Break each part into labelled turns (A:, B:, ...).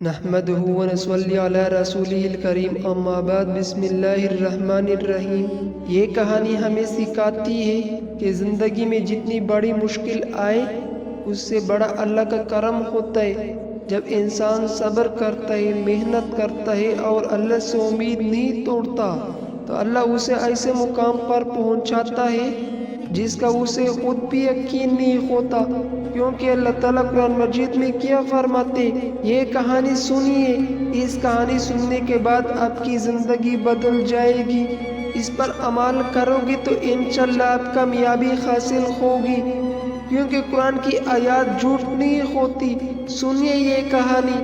A: نحمده ونصلی علی رسولہ الکریم اما بعد بسم اللہ الرحمن الرحیم۔ یہ کہانی ہمیں سکھاتی ہے کہ زندگی میں جتنی بڑی مشکل آئے اس سے بڑا اللہ کا کرم ہوتا ہے۔ جب انسان صبر کرتا ہے، محنت کرتا ہے اور اللہ سے امید نہیں توڑتا تو اللہ اسے ایسے مقام پر پہنچاتا ہے جس کا اسے خود بھی یقین نہیں ہوتا، کیونکہ اللہ تعالیٰ قرآن مجید میں کیا فرماتے، یہ کہانی سنیے، اس کہانی سننے کے بعد آپ کی زندگی بدل جائے گی، اس پر عمل کرو گے تو انشاءاللہ آپ کامیابی حاصل ہوگی، کیونکہ قرآن کی آیات جھوٹ نہیں ہوتی۔ سنیے یہ کہانی۔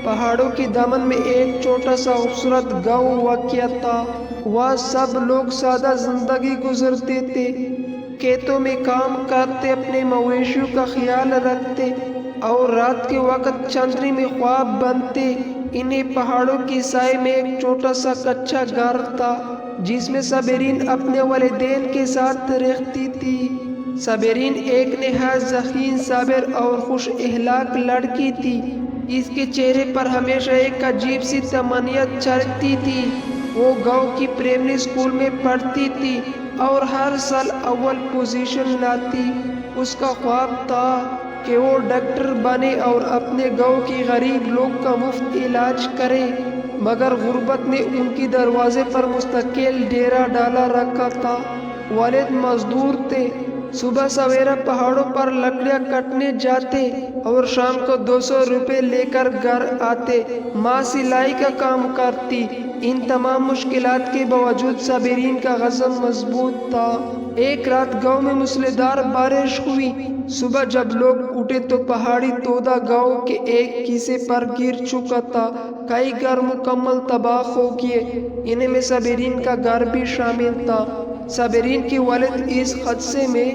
A: پہاڑوں کے دامن میں ایک چھوٹا سا خوبصورت گاؤں واقع تھا۔ وہاں سب لوگ سادہ زندگی گزرتے تھے، کھیتوں میں کام کرتے، اپنے مویشیوں کا خیال رکھتے اور رات کے وقت چاندنی میں خواب بنتے۔ انہیں پہاڑوں کی سائے میں ایک چھوٹا سا کچا گھر تھا جس میں صابرین اپنے والدین کے ساتھ رہتی تھی۔ صابرین ایک نہایت ذہین، صابر اور خوش اخلاق لڑکی تھی۔ اس کے چہرے پر ہمیشہ ایک عجیب سی تمنیت چلتی تھی۔ وہ گاؤں کی پرائمری اسکول میں پڑھتی تھی اور ہر سال اول پوزیشن لاتی۔ اس کا خواب تھا کہ وہ ڈاکٹر بنے اور اپنے گاؤں کے غریب لوگ کا مفت علاج کرے، مگر غربت نے ان کی دروازے پر مستقل ڈیرا ڈالا رکھا تھا۔ والد مزدور تھے، صبح سویرے پہاڑوں پر لکڑیاں کٹنے جاتے اور شام کو 200 روپے لے کر گھر آتے۔ ماں سلائی کا کام کرتی۔ ان تمام مشکلات کے باوجود صابرین کا عزم مضبوط تھا۔ ایک رات گاؤں میں موسلادھار بارش ہوئی۔ صبح جب لوگ اٹھے تو پہاڑی تودا گاؤں کے ایک حصے پر گر چکا تھا۔ کئی گھر مکمل تباہ ہو گئے، ان میں صابرین کا گھر بھی شامل تھا۔ صابرین کے والد اس حادثے میں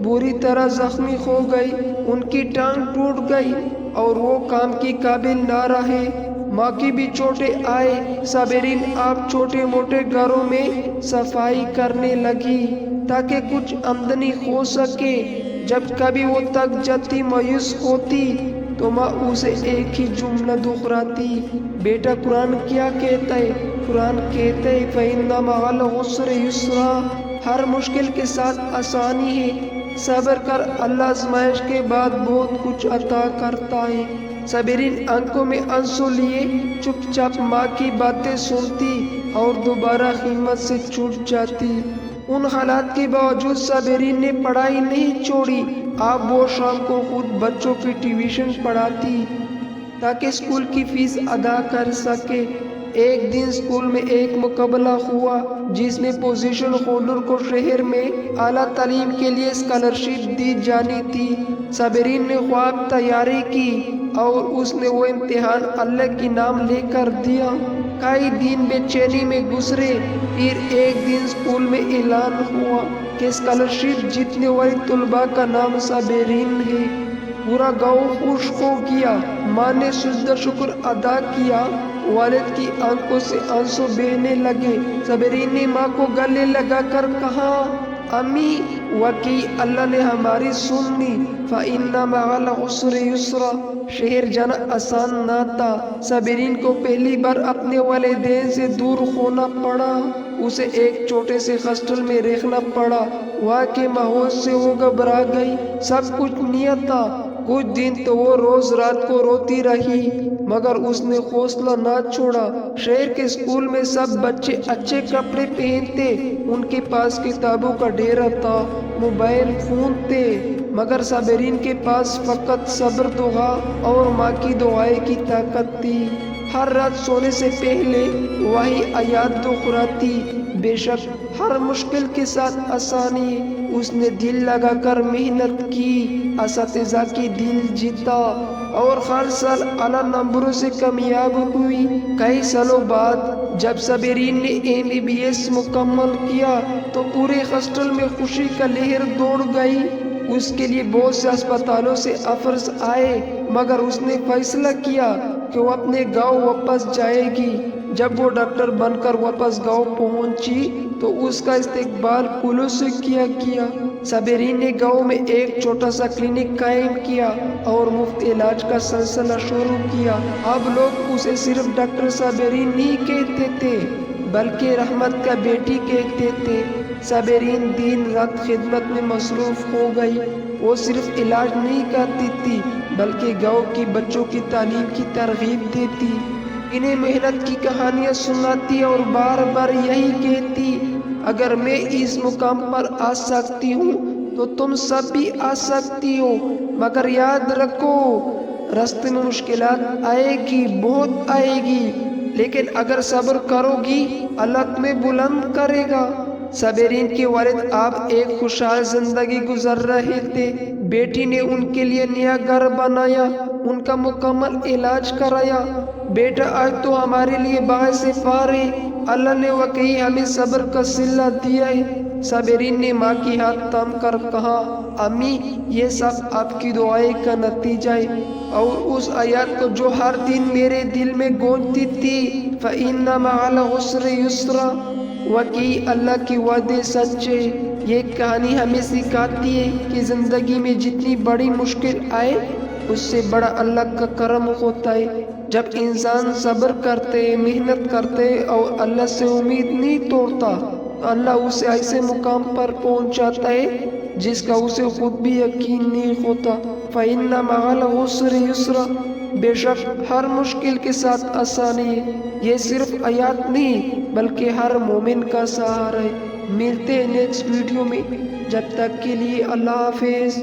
A: بری طرح زخمی ہو گئی، ان کی ٹانگ ٹوٹ گئی اور وہ کام کے قابل نہ رہے۔ ماں کی بھی چوٹیں آئے۔ صابرین اب چھوٹے موٹے گھروں میں صفائی کرنے لگی تاکہ کچھ آمدنی ہو سکے۔ جب کبھی وہ تھک جاتی، مایوس ہوتی تو ماں اسے ایک ہی جملہ دہراتی، بیٹا قرآن کیا کہتا ہے؟ قرآن کہتا ہے فَإِنَّ مَعَ الْعُسْرِ يُسْرًا، ہر مشکل کے ساتھ آسانی ہے، صبر کر، اللہ آزمائش کے بعد بہت کچھ عطا کرتا ہے۔ صابرین آنکھوں میں آنسو لیے چپ چاپ ماں کی باتیں سنتی اور دوبارہ ہمت سے چھوٹ جاتی۔ ان حالات کے باوجود صابرین نے پڑھائی نہیں چھوڑی۔ اب وہ شام کو خود بچوں کی ٹیوشن پڑھاتی تاکہ اسکول کی فیس ادا کر سکے۔ ایک دن اسکول میں ایک مقابلہ ہوا جس میں پوزیشن ہولڈر کو شہر میں اعلیٰ تعلیم کے لیے اسکالرشپ دی جانی تھی۔ صابرین نے خواب تیاری کی اور اس نے وہ امتحان اللہ کے نام لے کر دیا۔ کئی دن بے چینی میں گزرے، پھر ایک دن اسکول میں اعلان ہوا کہ اسکالرشپ جیتنے والے طلباء کا نام صابرین ہے۔ پورا گاؤں خوش ہو گیا۔ ماں نے سجدہ شکر ادا کیا، والد کی آنکھوں سے آنسو بہنے لگے۔ صابرین نے ماں کو گلے لگا کر کہا، امی، واقعی اللہ نے ہماری سن لی، فَإِنَّ مَعَ الْعُسْرِ يُسْرًا۔ شہر جانا آسان نہ تھا۔ صابرین کو پہلی بار اپنے والدین سے دور ہونا پڑا۔ اسے ایک چھوٹے سے ہاسٹل میں رہنا پڑا۔ وہاں کے ماحول سے وہ گھبرا گئی۔ سب کچھ نیا تھا۔ کچھ دن تو وہ روز رات کو روتی رہی، مگر اس نے حوصلہ نہ چھوڑا۔ شہر کے اسکول میں سب بچے اچھے کپڑے پہنتے، ان کے پاس کتابوں کا ڈھیر تھا، موبائل فون تھے، مگر صابرین کے پاس فقط صبر، دعا اور ماں کی دعائیں کی طاقت تھی۔ ہر رات سونے سے پہلے وہی آیات دہراتی، بے شک ہر مشکل کے ساتھ آسانی ہے۔ اس نے دل لگا کر محنت کی، اساتذہ کی دل جیتا اور ہر سال اعلیٰ نمبروں سے کامیاب ہوئی۔ کئی سالوں بعد جب صابرین نے MBBS مکمل کیا تو پورے ہاسٹل میں خوشی کا لہر دوڑ گئی۔ اس کے لیے بہت سے اسپتالوں سے آفرز آئے، مگر اس نے فیصلہ کیا کہ وہ اپنے گاؤں واپس جائے گی۔ جب وہ ڈاکٹر بن کر واپس گاؤں پہنچی تو اس کا استقبال پھولوں سے کیا۔ صابرین نے گاؤں میں ایک چھوٹا سا کلینک قائم کیا اور مفت علاج کا سلسلہ شروع کیا۔ اب لوگ اسے صرف ڈاکٹر صابرین نہیں کہتے تھے بلکہ رحمت کا بیٹی کہتے تھے۔ صابرین دن رات خدمت میں مصروف ہو گئی۔ وہ صرف علاج نہیں کرتی تھی بلکہ گاؤں کی بچوں کی تعلیم کی ترغیب دیتی، انہیں محنت کی کہانیاں سناتی اور بار بار یہی کہتی، اگر میں اس مقام پر آ سکتی ہوں تو تم سب بھی آ سکتی ہو، مگر یاد رکھو راستے میں مشکلات آئے گی، بہت آئے گی، لیکن اگر صبر کرو گی اللہ تمہیں بلند کرے گا۔ صابرین کے والد اب ایک خوشحال زندگی گزر رہے تھے۔ بیٹی نے ان کے لیے نیا گھر بنایا، ان کا مکمل علاج کرایا۔ بیٹا آج تو ہمارے لیے باعث فخر ہے، اللہ نے واقعی ہمیں صبر کا صلہ دیا ہے۔ صابرین نے ماں کی ہاتھ تھام کر کہا، امی یہ سب آپ کی دعائیں کا نتیجہ ہے، اور اس آیات کو جو ہر دن میرے دل میں گونجتی تھی، فَإِنَّ مَعَ الْعُسْرِ يُسْرًا، واقعی اللہ کی وعدے سچ ہے۔ یہ کہانی ہمیں سکھاتی ہے کہ زندگی میں جتنی بڑی مشکل آئے اس سے بڑا اللہ کا کرم ہوتا ہے۔ جب انسان صبر کرتے، محنت کرتے اور اللہ سے امید نہیں توڑتا، اللہ اسے ایسے مقام پر پہنچاتا ہے جس کا اسے خود بھی یقین نہیں ہوتا۔ فَإِنَّ مَعَ الْعُسْرِ يُسْرًا، بے شک ہر مشکل کے ساتھ آسانی ہے۔ یہ صرف آیات نہیں بلکہ ہر مومن کا سہارا ہے۔ ملتے ہیں نیکسٹ ویڈیو میں، جب تک کے لیے اللہ حافظ۔